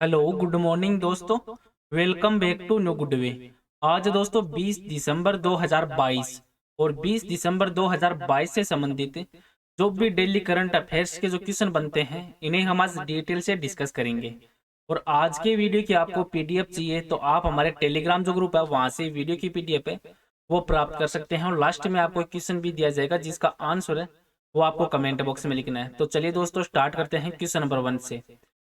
Hello good morning दोस्तों। Welcome back to new good way. आज दोस्तों 20 दिसंबर 2022 और 20 दिसंबर 2022 से संबंधित जो भी डेली करंट अफेयर्स के जो क्वेश्चन बनते हैं इन्हें हम आज डिटेल से डिस्कस करेंगे। और आज के वीडियो की आपको पीडीएफ चाहिए तो आप हमारे टेलीग्राम जो ग्रुप है वहां से वीडियो की पीडीएफ है वो प्राप्त कर सकते हैं। और लास्ट में आपको एक क्वेश्चन भी दिया जाएगा जिसका आंसर है वो आपको कमेंट बॉक्स में लिखना है। तो चलिए दोस्तों स्टार्ट करते हैं क्वेश्चन नंबर 1 से।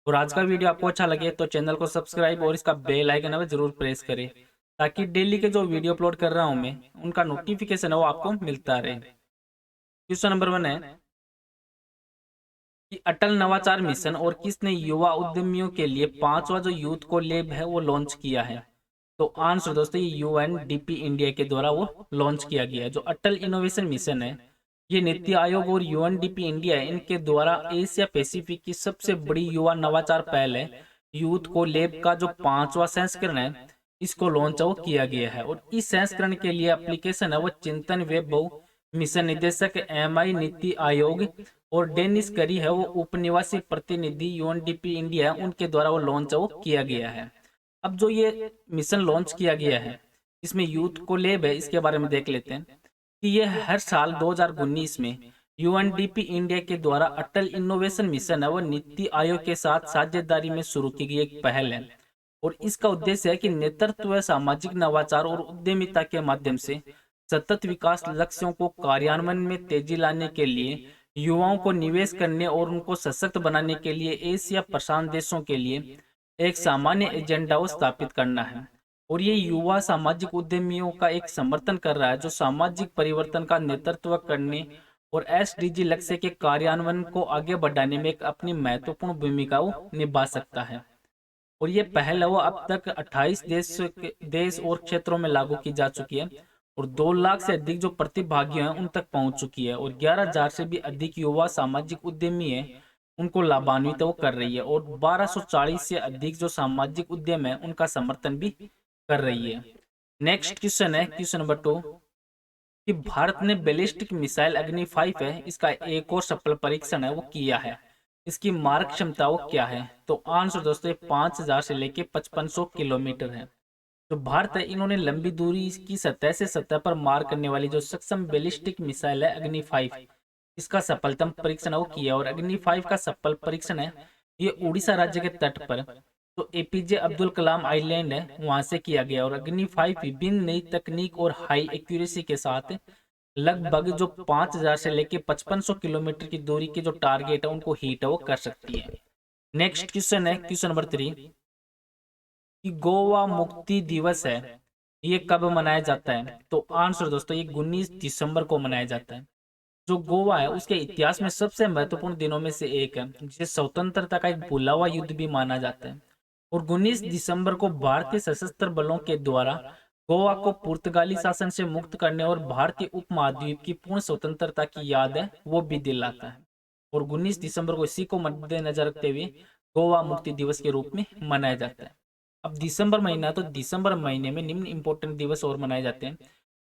और आज का वीडियो आपको अच्छा लगे तो चैनल को सब्सक्राइब और इसका बेल आइकन है वो जरूर प्रेस करें ताकि डेली के जो वीडियो अपलोड कर रहा हूं मैं उनका नोटिफिकेशन है वो आपको मिलता रहे। क्वेश्चन नंबर 1 है कि अटल नवाचार मिशन और किसने युवा उद्यमियों के लिए पांचवा जो यूथ को लैब है वो लॉन्च किया है। तो आंसर दोस्तों ये यूएनडीपी इंडिया के द्वारा वो लॉन्च किया गया है। जो अटल इनोवेशन मिशन है ये नीति आयोग और यूएनडीपी इंडिया है इनके द्वारा एशिया पैसिफिक की सबसे बड़ी युवा नवाचार पहल है। यूथ को लैब का जो पांचवा संस्करण है इसको लॉन्च वो किया गया है। और इस संस्करण के लिए एप्लीकेशन है वो चिंतन वेब बहु मिशन निदेशक एमआई नीति आयोग और डेनिस करी है वो उपनिवासी प्रतिनिधि यूएनडीपी इंडिया है उनके द्वारा वो लॉन्च वो किया गया है। अब जो ये मिशन लॉन्च किया गया है इसमें यूथ को लैब है इसके बारे में देख लेते हैं कि यह हर साल 2019 में यूएनडीपी इंडिया के द्वारा अटल इनोवेशन मिशन है वो नीति आयोग के साथ साझेदारी में शुरू की गई एक पहल है। और इसका उद्देश्य है कि नेतृत्व सामाजिक नवाचार और उद्यमिता के माध्यम से सतत विकास लक्ष्यों को कार्यान्वयन में तेजी लाने के लिए युवाओं को निवेश करने और उनको सशक्त बनाने के लिए एशिया प्रशांत देशों के लिए एक सामान्य एजेंडा को स्थापित करना है। और ये युवा सामाजिक उद्यमियों का एक समर्थन कर रहा है जो सामाजिक परिवर्तन का नेतृत्व करने और एसडीजी लक्ष्य के कार्यान्वयन को आगे बढ़ाने में एक अपनी महत्वपूर्ण भूमिका को निभा सकता है। और ये पहल है वो अब तक 28 देश और क्षेत्रों में लागू की जा चुकी है और 2 लाख से अधिक जो प्रतिभागी हैं उन तक पहुंच चुकी है। और 11,000 से भी अधिक युवा सामाजिक उद्यमी है उनको लाभान्वित वो कर रही है। और 1240 से अधिक जो सामाजिक उद्यम है उनका समर्थन भी कर रही है। नेक्स्ट क्वेश्चन है क्वेश्चन नंबर 2 कि भारत ने बैलिस्टिक मिसाइल अग्नि 5 है इसका एक और सफल परीक्षण है वो किया है। इसकी मारक क्षमता वो क्या है। तो आंसर दोस्तों 5,000 से लेके 5500 किलोमीटर है। जो भारत है इन्होंने लंबी दूरी की सतह से सतह पर मार करने वाली जो सक्षम बैलिस्टिक मिसाइल है अग्नि 5 इसका सफलतम परीक्षण वो किया। और अग्नि 5 का सफल परीक्षण है ये उड़ीसा राज्य के तट पर तो एपीजे अब्दुल कलाम आइलैंड है वहां से किया गया। और अग्नि 5 विभिन्न नई तकनीक और हाई एक्यूरेसी के साथ लगभग जो 5,000 से लेके 5500 किलोमीटर की दूरी के जो टारगेट है उनको हिट वो कर सकती है। नेक्स्ट क्वेश्चन है क्वेश्चन नंबर 3 कि गोवा मुक्ति दिवस है ये कब मनाया जाता है। तो आंसर दोस्तों ये 19 दिसंबर को मनाया जाता है। जो गोवा है उसके इतिहास में सबसे महत्वपूर्ण दिनों में से एक है जिसे स्वतंत्रता का एक भुला हुआ युद्ध भी माना जाता है। और 19 दिसंबर को भारतीय सशस्त्र बलों के द्वारा गोवा को पुर्तगाली शासन से मुक्त करने और भारतीय उपमहाद्वीप की पूर्ण स्वतंत्रता की याद है वो भी दिलाता है। और 19 दिसंबर को इसी को मद्देनजर रखते हुए गोवा मुक्ति दिवस के रूप में मनाया जाता है। अब दिसंबर महीना तो दिसंबर महीने में निम्न इंपॉर्टेंट दिवस और मनाए जाते हैं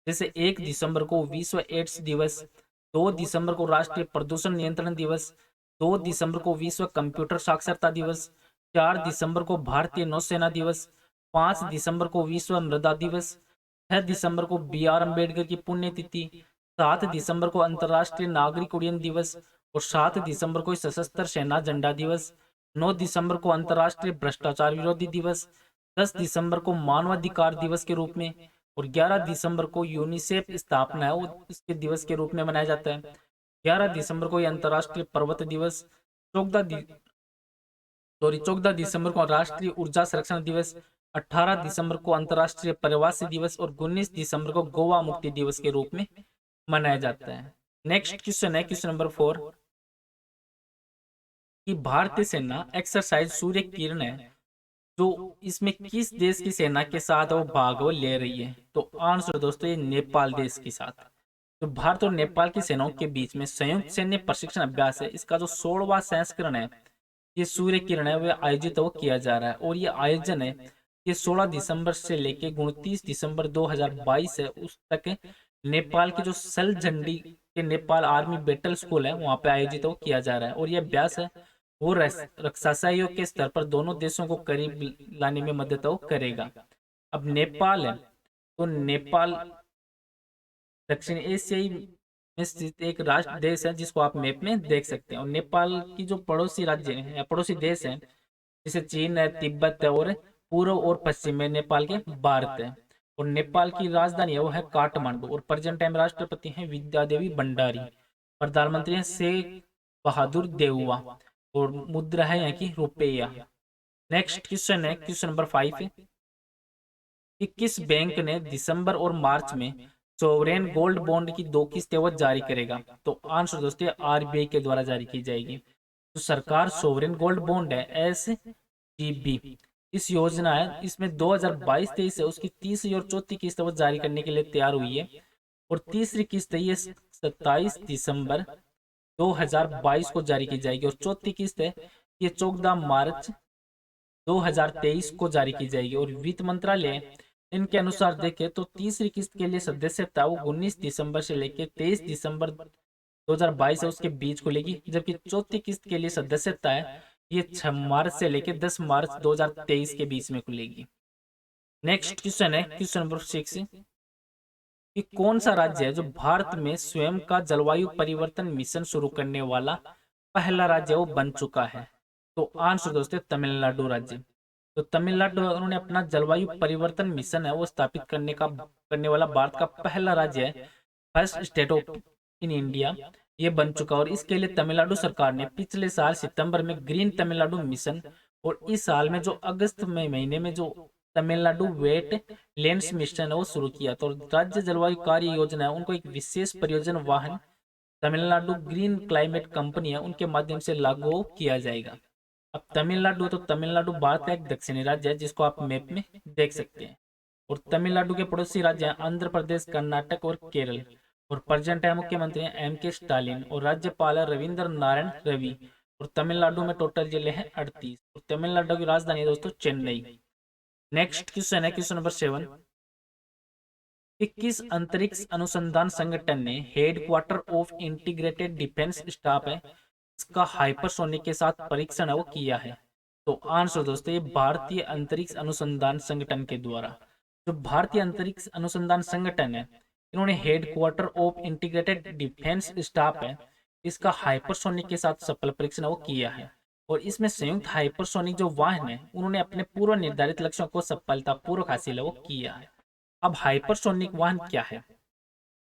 जैसे 1 दिसंबर को विश्व एड्स दिवस, 2 दिसंबर को राष्ट्रीय प्रदूषण नियंत्रण दिवस, 2 दिसंबर को विश्व कंप्यूटर साक्षरता दिवस, 4 दिसंबर को भारतीय नौसेना दिवस, 5 दिसंबर को विश्व मृदा दिवस, 6 दिसंबर को बी आर अम्बेडकर की पुण्यतिथि, 7 दिसंबर को अंतर्राष्ट्रीय नागरिक उड्डयन दिवस और 7 दिसंबर को सशस्त्र सेना झंडा दिवस, 9 दिसंबर को अंतर्राष्ट्रीय भ्रष्टाचार विरोधी दिवस, 10 दिसंबर को मानवाधिकार दिवस के रूप में और 11 दिसंबर को यूनिसेफ स्थापना है वो इसके दिवस के रूप में मनाया जाता है। 11 दिसंबर को यह अंतर्राष्ट्रीय पर्वत दिवस, 14 दिसंबर को राष्ट्रीय ऊर्जा संरक्षण दिवस, 18 दिसंबर को अंतर्राष्ट्रीय प्रवासी दिवस और 19 दिसंबर को गोवा मुक्ति दिवस के रूप में मनाया जाता है। नेक्स्ट क्वेश्चन है क्वेश्चन नंबर 4 कि भारतीय सेना एक्सरसाइज सूर्य किरण है जो इसमें किस देश की सेना के साथ वो भाग वो ले रही है। तो आंसर दोस्तों ये नेपाल देश के साथ। तो भारत और नेपाल की सेनाओं के बीच में संयुक्त सैन्य प्रशिक्षण अभ्यास है इसका जो 16वां संस्करण है ये सूर्य किरण है वह आयोजित वो किया जा रहा है। और ये आयोजन है ये 16 दिसंबर से लेके 29 दिसंबर 2022 है उस तक नेपाल के जो सल झंडी के नेपाल आर्मी बैटल स्कूल है वहां पे आयोजित वो किया जा रहा है। और ये अभ्यास है वो रक्षा सहयोग के स्तर पर दोनों देशों को करीब लाने में मदद करेगा। अब नेपाल है, तो नेपाल दक्षिण एशियाई में स्थित एक राष्ट्र देश है जिसको आप मैप में देख सकते हैं। और नेपाल की जो पड़ोसी राज्य है या पड़ोसी देश है, जैसे चीन है, तिब्बत है, और पूर्व और पश्चिम में नेपाल के भारत है। और नेपाल की राजधानी है वो है काठमांडू। और प्रेजेंट टाइम राष्ट्रपति हैं विद्या देवी भंडारी। प्रधानमंत्री हैं शेख बहादुर देउवा। और मुद्रा है यहाँ की रुपया। नेक्स्ट क्वेश्चन है क्वेश्चन नंबर 5 है कि किस बैंक ने दिसंबर और मार्च में सोवरेन गोल्ड बॉन्ड की 2 किस्तें वो जारी करेगा? तो आंसर दोस्तों आरबीआई के द्वारा जारी की जाएगी। तो सरकार सोवरेन गोल्ड बॉन्ड है SGB, इस योजना है, इसमें 2022-23 से उसकी तीसरी और चौथी किस्त वो जारी करने के लिए तैयार हुई है। और तीसरी किस्त ये 27 दिसंबर 2022 को जारी की जाएगी। और चौथी किस्त है ये 14 मार्च 2023 को जारी की जाएगी। और वित्त मंत्रालय इनके अनुसार देखें तो तीसरी किस्त के लिए सदस्यता वो 19 दिसंबर से लेकर 23 दिसंबर 2022 है उसके बीच खुलेगी, जबकि चौथी किस्त के लिए सदस्यता है ये 6 मार्च से लेकर 10 मार्च 2023 के बीच में खुलेगी। नेक्स्ट क्वेश्चन है क्वेश्चन नंबर 6 कि कौन सा राज्य है जो भारत में स्वयं का जलवायु परिवर्तन मिशन शुरू करने वाला पहला राज्य वो बन चुका है? तो आंसर दोस्तों तमिलनाडु राज्य। तो तमिलनाडु उन्होंने अपना जलवायु परिवर्तन मिशन है वो स्थापित करने वाला भारत का पहला राज्य है, first state of in India ये बन चुका। और इसके लिए तमिलनाडु सरकार ने पिछले साल सितंबर में ग्रीन तमिलनाडु मिशन, और इस साल में जो अगस्त में महीने में जो तमिलनाडु वेट लैंड्स मिशन है वो शुरू किया। तो राज्य जलवायु कार्य योजना है उनको एक विशेष परियोजना वाहन तमिलनाडु ग्रीन क्लाइमेट कंपनी है उनके माध्यम से लागू किया जाएगा। अब तमिलनाडु, तो तमिलनाडु भारत का एक दक्षिणी राज्य है जिसको आप मैप में देख सकते हैं। और तमिलनाडु के पड़ोसी राज्य हैं आंध्र प्रदेश, कर्नाटक और केरल। और प्रेजेंट है मुख्यमंत्री हैं MK स्टालिन और राज्यपाल है रविंद्र नारायण रवि। और तमिलनाडु में टोटल जिले हैं 38। और तमिलनाडु की राजधानी है दोस्तों चेन्नई। नेक्स्ट क्वेश्चन है क्वेश्चन नंबर 7 कि किस अंतरिक्ष अनुसंधान संगठन ने headquarter of integrated defence staff है इसका हाइपरसोनिक के साथ परीक्षण है वो किया है? तो आंसर दोस्तों ये भारतीय अंतरिक्ष अनुसंधान संगठन के द्वारा। जो भारतीय अंतरिक्ष अनुसंधान संगठन है इन्होंने headquarter of integrated defence staff है इसका हाइपरसोनिक के साथ सफल परीक्षण वो किया है। और इसमें संयुक्त हाइपरसोनिक जो वाहन है उन्होंने अपने पूर्व निर्धारित लक्ष्यों को सफलतापूर्वक हासिल वो किया है। अब हाइपरसोनिक वाहन क्या है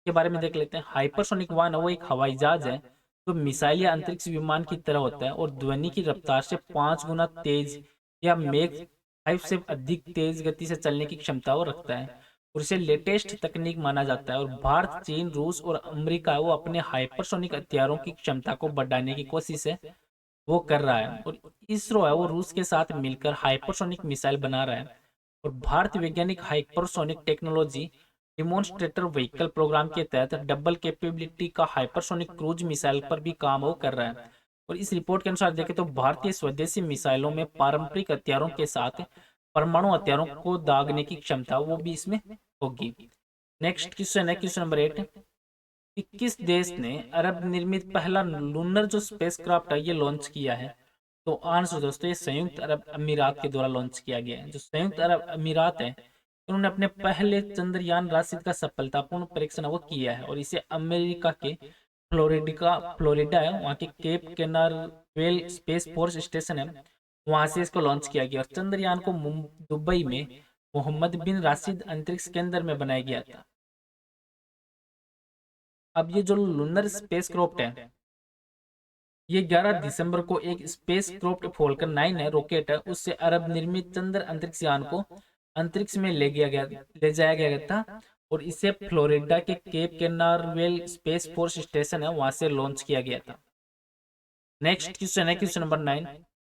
के बारे में देख लेते हैं। हाइपरसोनिक वाहन वो एक हवाई जहाज है जो मिसाइल या अंतरिक्ष विमान की तरह होता है और ध्वनि की रफ्तार से 5 गुना तेज या मेघ 5 से अधिक तेज गति से चलने की क्षमता वो रखता है। और इसे लेटेस्ट तकनीक माना जाता है। और भारत, चीन, रूस और अमेरिका वो अपने हाइपरसोनिक हथियारों की क्षमता को बढ़ाने की कोशिश है वो कर रहा है। और इसरो है वो रूस के साथ मिलकर हाइपरसोनिक मिसाइल बना रहा है। और भारतीय वैज्ञानिक hypersonic technology demonstrator vehicle programme के तहत डबल कैपेबिलिटी का हाइपरसोनिक क्रूज मिसाइल पर भी काम वो कर रहा है। और इस रिपोर्ट के अनुसार देखें तो भारतीय स्वदेशी मिसाइलों में पारंपरिक हथियारों के साथ परमाणु हथियारों को दागने की क्षमता वो भी इसमें होगी। नेक्स्ट क्वेश्चन है क्वेश्चन नंबर 8 कि किस देश ने अरब निर्मित पहला लूनर जो स्पेसक्राफ्ट है ये लॉन्च किया है? तो आंसर दोस्तों ये संयुक्त अरब अमीरात के द्वारा लॉन्च किया गया है। जो संयुक्त अरब अमीरात है उन्होंने अपने पहले चंद्रयान राशि का सफलतापूर्ण परीक्षण वो किया है। और इसे अमेरिका के फ्लोरिडा है वहाँ के केप कैनारवेल स्पेस फोर्स स्टेशन है वहां से इसको लॉन्च किया गया। और चंद्रयान को दुबई में मोहम्मद बिन राशिद अंतरिक्ष केंद्र में बनाया गया था। अब ये जो लूनर स्पेस क्राफ्ट है ये 11 दिसंबर को एक स्पेस क्राफ्ट फोल्कन 9 है रॉकेट है उससे अरब निर्मित चंद्र अंतरिक्ष यान को अंतरिक्ष में ले जाया गया था। और इसे फ्लोरिडा के केप कैनारवेल स्पेस फोर्स स्टेशन है वहां से लॉन्च किया गया था। नेक्स्ट क्वेश्चन है क्वेश्चन नंबर 9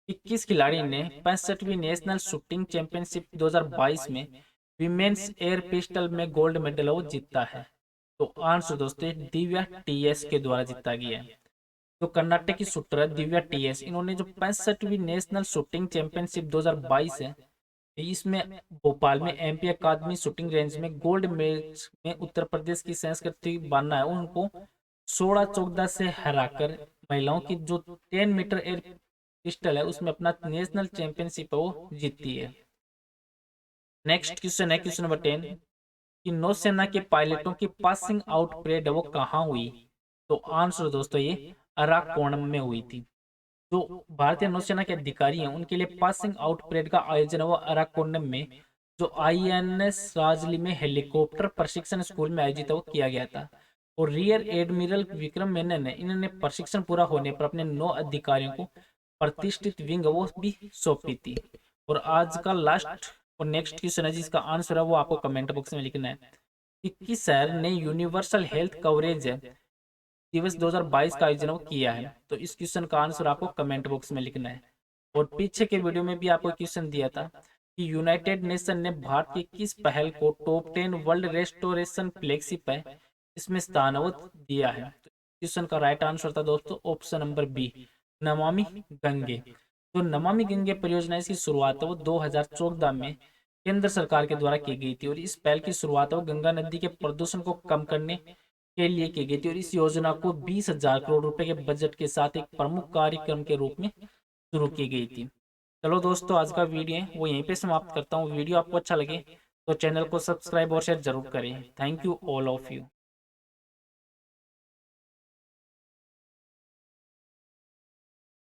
कि किस खिलाड़ी ने 65वीं नेशनल शूटिंग चैंपियनशिप 2022 में विमेन्स एयर पिस्टल में गोल्ड मेडल वो जीता है? तो आंसर दोस्तों दिव्या TS के द्वारा जीता गया है। तो कर्नाटक की शूटर है दिव्या TS। इन्होंने जो 65वीं नेशनल शूटिंग चैंपियनशिप 2022 है इसमें भोपाल में MP अकादमी शूटिंग रेंज में गोल्ड मैच में उत्तर प्रदेश की संस्कृति बाना है उनको 16-14 से हराकर महिलाओं की जो 10 मीटर एयर पिस्टल है उसमें अपना नेशनल चैंपियनशिप वो जीतती है। नेक्स्ट क्वेश्चन है क्वेश्चन नंबर 10 कि नौसेना के पायलटों की पासिंग आउट परेड है वो कहाँ हुई? तो आंसर दोस्तों ये अराकोणम में हुई थी। जो भारतीय नौसेना के अधिकारी हैं उनके लिए पासिंग आउट परेड का आयोजन है वो अराकोणम में जो आईएनएस राजली में हेलीकॉप्टर प्रशिक्षण स्कूल में आयोजित है वो किया गया था। और रियर एडमिरल विक्रम मेनन ने इन्होंने प्रशिक्षण पूरा होने पर अपने 9 अधिकारियों को प्रतिष्ठित विंग वो भी सौंपी थी। और आज का लास्ट और नेक्स्ट क्वेश्चन है जिसका आंसर है वो आपको कमेंट बॉक्स में लिखना है कि किस शहर ने यूनिवर्सल हेल्थ कवरेज दिवस 2022 का आयोजन वो किया है? तो इस क्वेश्चन का आंसर आपको कमेंट बॉक्स में लिखना है। और पीछे के वीडियो में भी आपको क्वेश्चन दिया था कि यूनाइटेड नेशन ने भारत की किस पहल को टॉप 10 वर्ल्ड रेस्टोरेशन फ्लैगशिप है इसमें स्थानवत दिया है? तो क्वेश्चन का राइट आंसर था दोस्तों option number B, Namami Gange. तो नमामि गंगे परियोजना की शुरुआत है वो 2014 में केंद्र सरकार के द्वारा की गई थी और इस पहल की शुरुआत है वो गंगा नदी के प्रदूषण को कम करने के लिए की गई थी और इस योजना को 20,000 करोड़ रुपए के बजट के साथ एक प्रमुख कार्यक्रम के रूप में शुरू की गई थी। चलो दोस्तों आज का वीडियो है वो यहीं पे समाप्त करता हूँ। वीडियो आपको अच्छा लगे तो चैनल को सब्सक्राइब और शेयर जरूर करें। Thank you all of you.